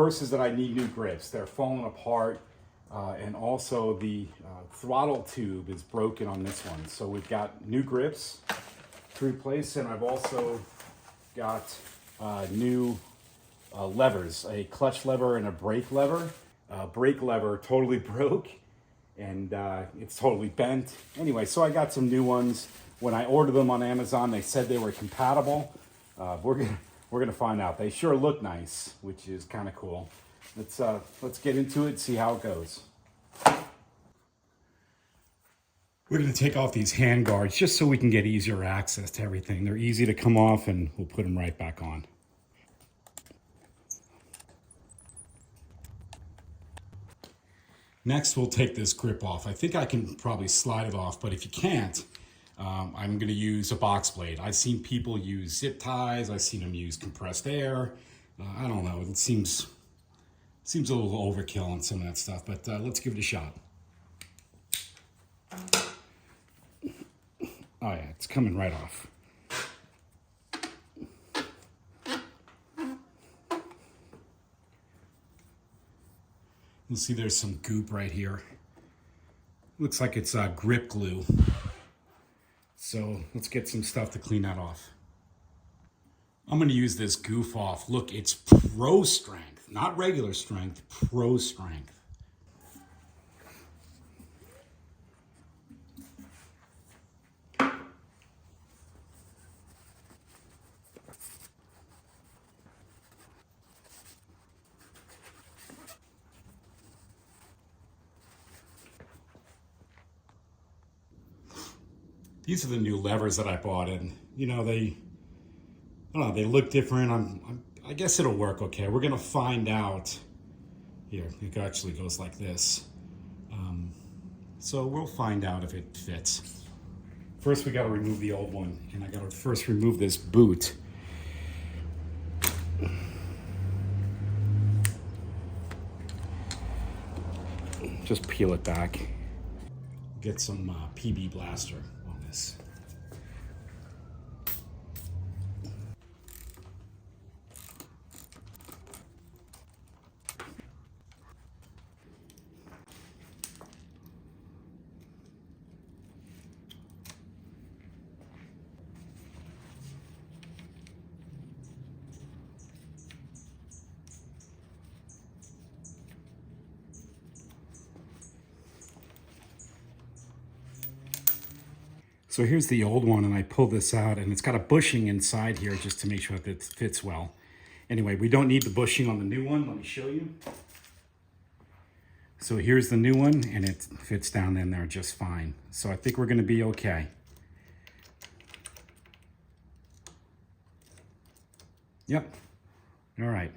first is that I need new grips. They're falling apart, and also the throttle tube is broken on this one. So we've got new grips to replace, and I've also got new levers, a clutch lever and a brake lever. Brake lever totally broke, and it's totally bent. Anyway, so I got some new ones. When I ordered them on Amazon, they said they were compatible. We're gonna find out. They sure look nice, which is kind of cool. Let's get into it, see how it goes. We're gonna take off these hand guards just so we can get easier access to everything. They're easy to come off, and we'll put them right back on. Next, we'll take this grip off. I think I can probably slide it off, but if you can't, I'm gonna use a box blade. I've seen people use zip ties. I've seen them use compressed air. I don't know, it seems a little overkill on some of that stuff, but let's give it a shot. Oh yeah, it's coming right off. You'll see there's some goop right here. Looks like it's grip glue. So let's get some stuff to clean that off. I'm gonna use this goof off. Look, it's pro strength, not regular strength, pro strength. These are the new levers that I bought, and you know, I don't know, they look different. I guess it'll work okay. We're gonna find out. Here, it actually goes like this. So we'll find out if it fits. First, we gotta remove the old one, and I gotta first remove this boot. Just peel it back. Get some PB Blaster on this. So here's the old one, and I pulled this out, and it's got a bushing inside here just to make sure that it fits well. Anyway, we don't need the bushing on the new one. Let me show you. So here's the new one, and it fits down in there just fine. So I think we're gonna be okay. Yep, all right.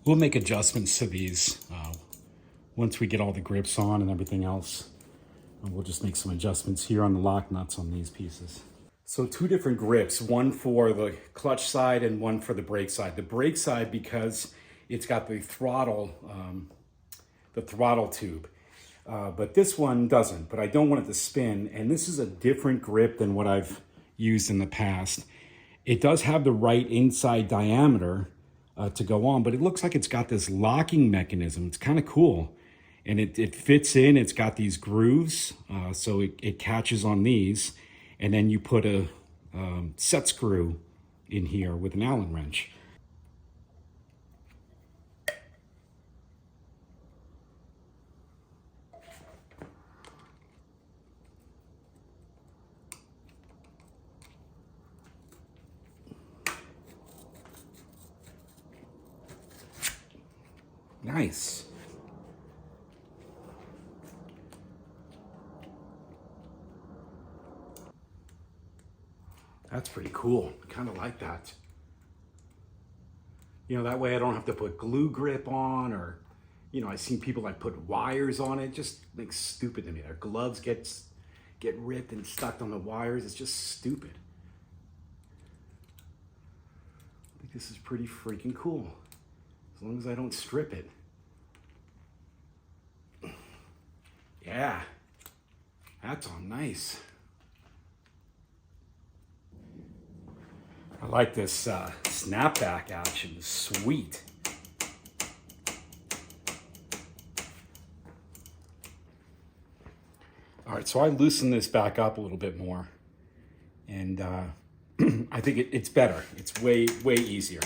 We'll make adjustments to these once we get all the grips on and everything else. And we'll just make some adjustments here on the lock nuts on these pieces. So two different grips, one for the clutch side and one for the brake side. The brake side, because it's got the throttle tube. But this one doesn't, but I don't want it to spin. And this is a different grip than what I've used in the past. It does have the right inside diameter to go on, but it looks like it's got this locking mechanism. It's kind of cool. And it fits in, it's got these grooves, so it catches on these. And then you put a set screw in here with an Allen wrench. Nice. That's pretty cool. Kind of like that. You know, that way I don't have to put glue grip on, or, you know, I've seen people like put wires on it. Just looks stupid to me. Their gloves get ripped and stuck on the wires. It's just stupid. I think this is pretty freaking cool. As long as I don't strip it. Yeah, that's all nice. I like this snapback action, sweet. All right, so I loosen this back up a little bit more, and I think it's better. It's way easier.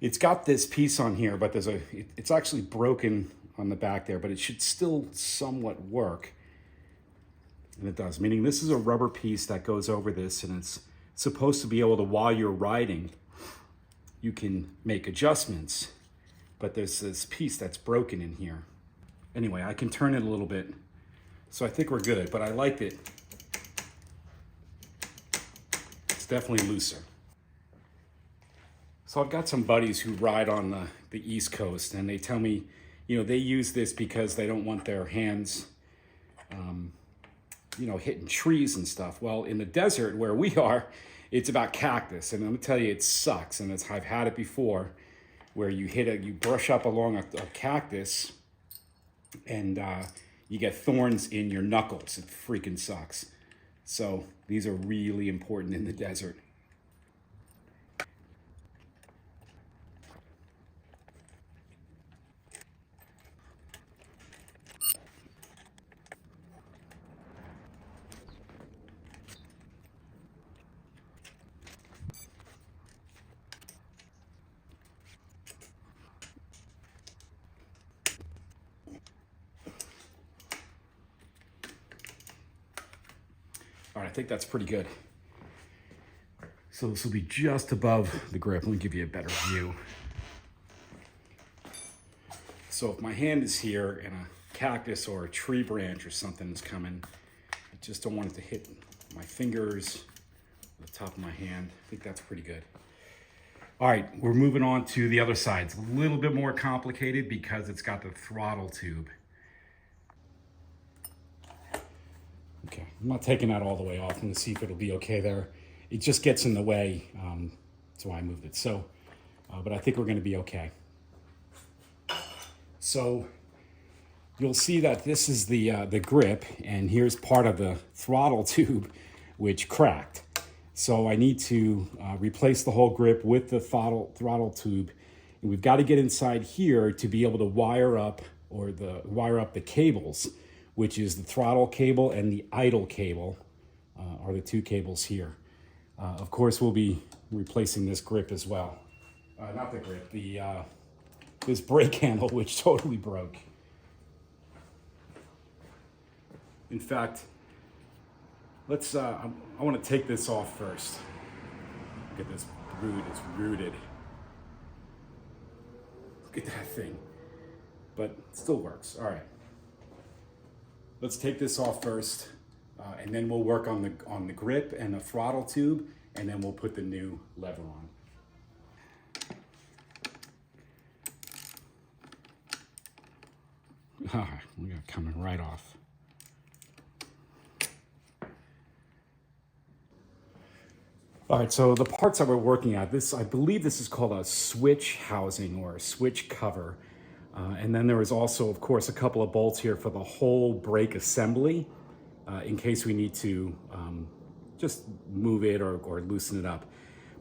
It's got this piece on here, but it's actually broken on the back there, but it should still somewhat work. And it does, meaning this is a rubber piece that goes over this, and it's supposed to be able to, while you're riding, you can make adjustments. But there's this piece that's broken in here. Anyway, I can turn it a little bit. So I think we're good, but I like it. It's definitely looser. So I've got some buddies who ride on the East Coast, and they tell me, you know, they use this because they don't want their hands, you know, hitting trees and stuff. Well, in the desert where we are, it's about cactus, and I'm gonna tell you, it sucks. And I've had it before, where you brush up along a cactus, and you get thorns in your knuckles. It freaking sucks. So these are really important in the desert. All right, I think that's pretty good. So this will be just above the grip. Let me give you a better view. So if my hand is here and a cactus or a tree branch or something is coming, I just don't want it to hit my fingers, the top of my hand. I think that's pretty good. All right, we're moving on to the other side. It's a little bit more complicated because it's got the throttle tube. Okay, I'm not taking that all the way off. I'm gonna see if it'll be okay there. It just gets in the way, that's why I moved it. So, but I think we're gonna be okay. So you'll see that this is the grip, and here's part of the throttle tube, which cracked. So I need to replace the whole grip with the throttle tube. And we've got to get inside here to be able to wire up the cables, which is the throttle cable and the idle cable are the two cables here. Of course, we'll be replacing this grip as well. Not the grip, this brake handle, which totally broke. In fact, let's, I want to take this off first. Look at this brood, it's rooted. Look at that thing. But it still works, all right. Let's take this off first, and then we'll work on the grip and the throttle tube, and then we'll put the new lever on. All right, we got it coming right off. All right, so the parts that we're working at, I believe this is called a switch housing or a switch cover. And then there is also, of course, a couple of bolts here for the whole brake assembly in case we need to just move it or loosen it up.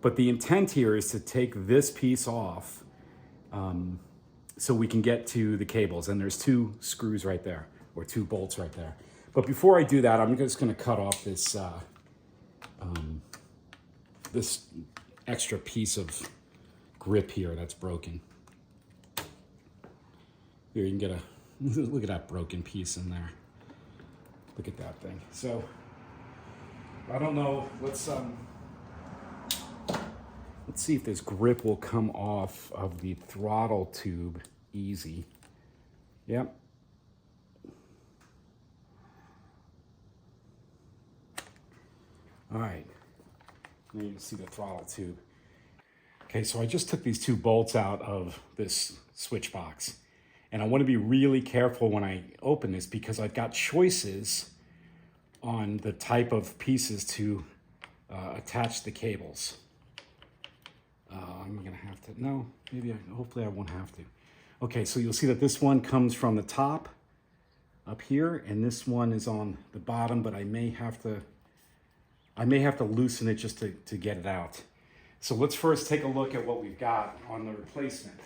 But the intent here is to take this piece off so we can get to the cables. And there's two screws right there, or two bolts right there. But before I do that, I'm just gonna cut off this, this extra piece of grip here that's broken. Here you can get a look at that broken piece in there. Look at that thing. So I don't know. Let's see if this grip will come off of the throttle tube easy. Yep. All right. And you can see the throttle tube. Okay, so I just took these two bolts out of this switch box. And I want to be really careful when I open this because I've got choices on the type of pieces to attach the cables. I'm gonna have to, no, maybe, hopefully I won't have to. Okay, so you'll see that this one comes from the top up here, and this one is on the bottom, but I may have to loosen it just to get it out. So let's first take a look at what we've got on the replacement.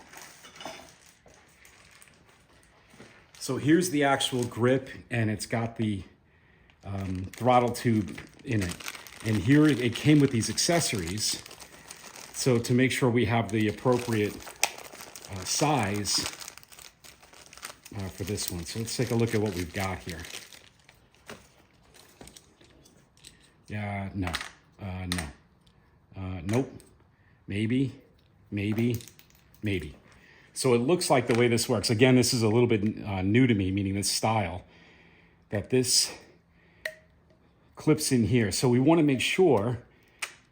So here's the actual grip, and it's got the throttle tube in it. And here it came with these accessories. So to make sure we have the appropriate size for this one. So let's take a look at what we've got here. Yeah, no, nope, maybe. So it looks like the way this works, again, this is a little bit new to me, meaning this style, that this clips in here. So we want to make sure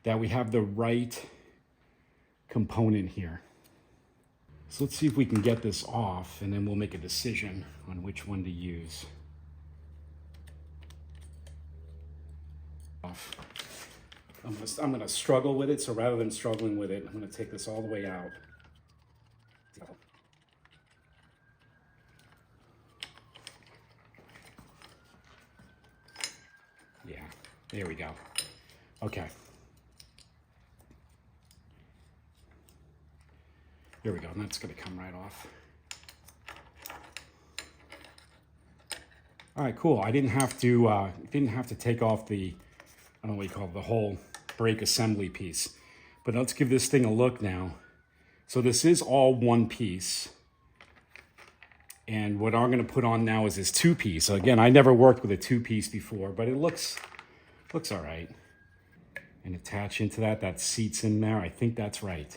that we have the right component here. So let's see if we can get this off, and then we'll make a decision on which one to use. Off. I'm gonna struggle with it, so rather than struggling with it, I'm gonna take this all the way out. Yeah, there we go. Okay. There we go, and that's gonna come right off. All right, cool. I didn't have to take off the, I don't know what you call it, the whole brake assembly piece. But let's give this thing a look now. So this is all one piece. And what I'm gonna put on now is this two-piece. So again, I never worked with a two-piece before, but it looks all right. And attach into that seats in there. I think that's right.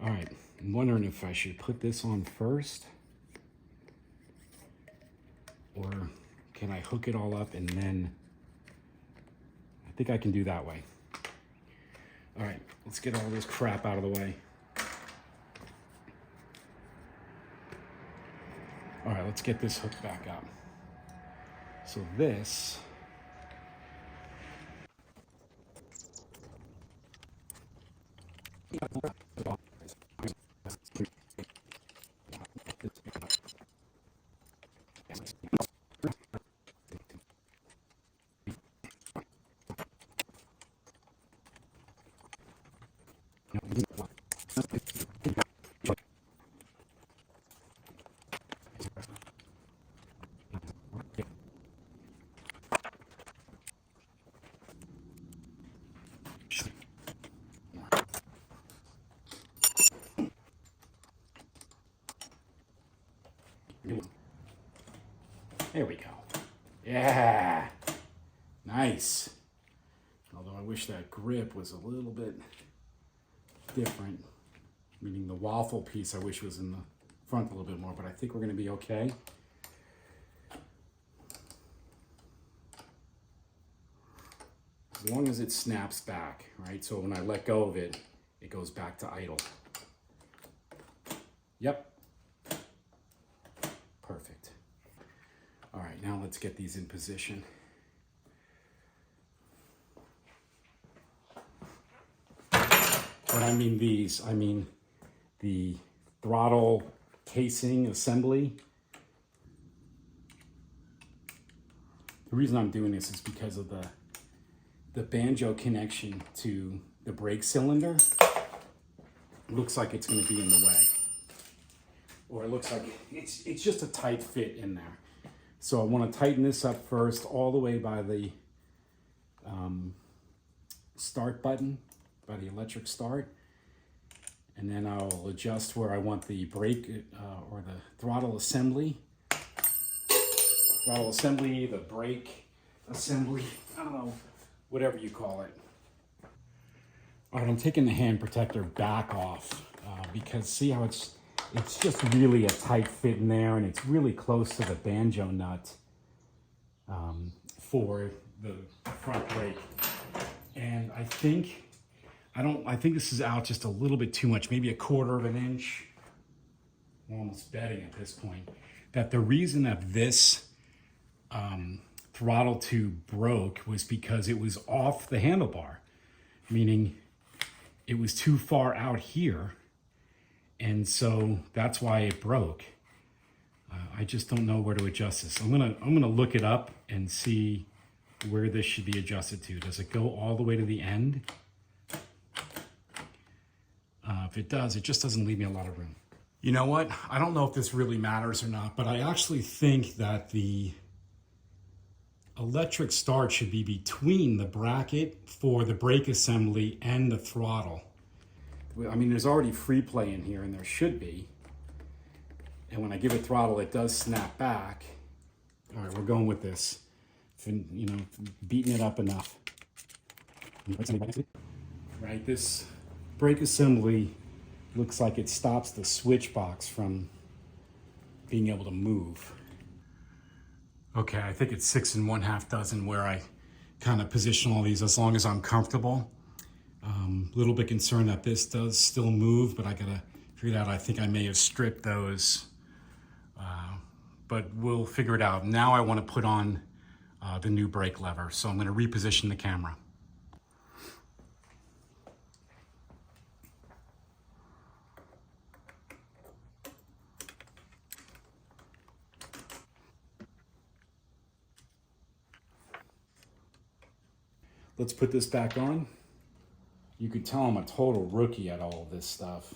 All right, I'm wondering if I should put this on first, or can I hook it all up and then, I think I can do that way. All right, let's get all this crap out of the way. All right, let's get this hooked back up. So this, there we go. Yeah, nice. Although I wish that grip was a little bit different, meaning the waffle piece I wish was in the front a little bit more, but I think we're gonna be okay. As long as it snaps back, right? So when I let go of it, it goes back to idle. Yep. Perfect. All right, now let's get these in position. When I mean these, I mean the throttle casing assembly. The reason I'm doing this is because of the banjo connection to the brake cylinder. It looks like it's going to be in the way. Or it looks like it's just a tight fit in there. So I want to tighten this up first all the way by the start button, by the electric start. And then I'll adjust where I want the brake or the throttle assembly. Throttle assembly, the brake assembly, I don't know, whatever you call it. All right, I'm taking the hand protector back off because see how it's just really a tight fit in there, and it's really close to the banjo nut for the front brake. And I think this is out just a little bit too much, maybe 1/4 of an inch. I'm almost betting at this point that the reason that this throttle tube broke was because it was off the handlebar, meaning it was too far out here, and so that's why it broke. I just don't know where to adjust this. I'm gonna look it up and see where this should be adjusted to. Does it go all the way to the end? If it does, it just doesn't leave me a lot of room. You know what? I don't know if this really matters or not, but I actually think that the electric start should be between the bracket for the brake assembly and the throttle. I mean, there's already free play in here, and there should be. And when I give it throttle, it does snap back. All right, we're going with this. You know, beating it up enough. Right, this brake assembly looks like it stops the switch box from being able to move. Okay, I think it's 6 1/2 dozen where I kind of position all these as long as I'm comfortable. Little bit concerned that this does still move, but I gotta figure it out. I think I may have stripped those, but we'll figure it out. Now I want to put on the new brake lever, so I'm going to reposition the camera. Let's put this back on. You could tell I'm a total rookie at all of this stuff.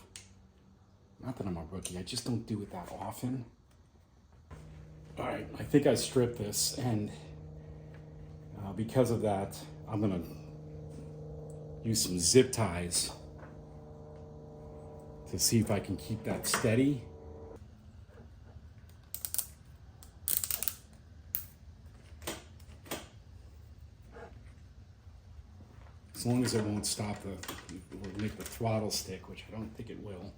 Not that I'm a rookie, I just don't do it that often. All right, I think I stripped this, and because of that, I'm gonna use some zip ties to see if I can keep that steady. As long as it won't stop or make the throttle stick, which I don't think it will.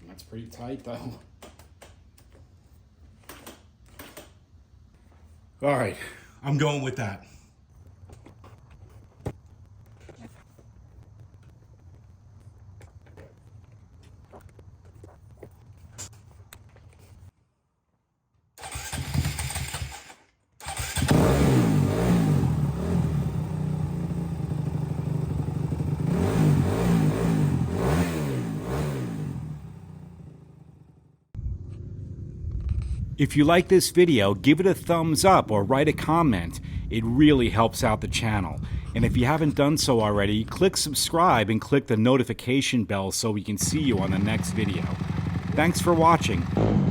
That's pretty tight though. All right, I'm going with that. If you like this video, give it a thumbs up or write a comment. It really helps out the channel. And if you haven't done so already, click subscribe and click the notification bell so we can see you on the next video. Thanks for watching.